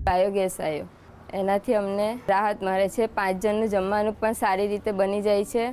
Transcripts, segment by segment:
Biogas આવ્યો, એનાથી અમને રાહત મળે છે। 5 જણનું જમવાનું પણ સારી રીતે બની જાય છે।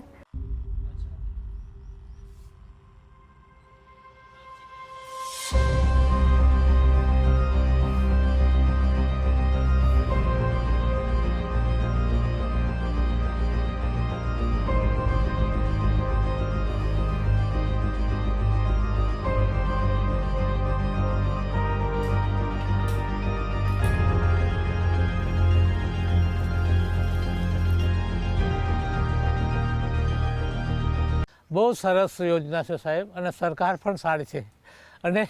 બહુ સરસ યોજના છે સાહેબ, અને સરકાર પણ સારી છે, અને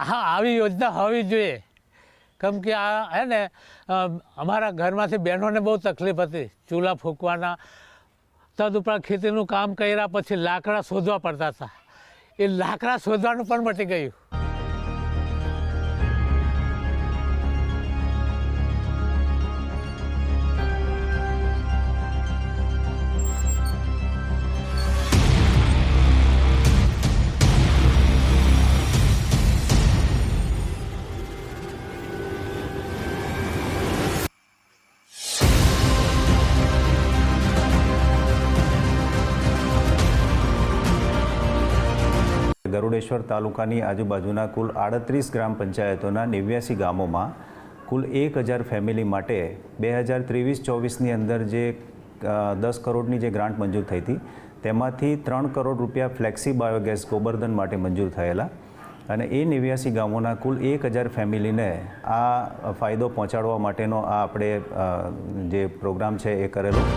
હા આવી યોજના હોવી જોઈએ। કેમ કે આ હે ને અમારા ઘરમાંથી બહેનોને બહુ તકલીફ હતી ચૂલા ફૂંકવાના, તદુપરાંત ખેતીનું કામ કર્યા પછી લાકડા શોધવા પડતા હતા, એ લાકડા શોધવાનું પણ મટી ગયું। ગરુડેશ્વર તાલુકાની આજુબાજુના કુલ 38 ગ્રામ પંચાયતોના 89 ગામોમાં કુલ 1000 ફેમિલી માટે 2023-24ની અંદર જે 10 કરોડની જે ગ્રાન્ટ મંજૂર થઈ હતી તેમાંથી 3 કરોડ રૂપિયા ફ્લેક્સી બાયોગેસ ગોબરધન માટે મંજૂર થયેલા, અને એ 89 ગામોના કુલ 1000 ફેમિલીને આ ફાયદો પહોંચાડવા માટેનો આ આપણે જે પ્રોગ્રામ છે એ કરેલો।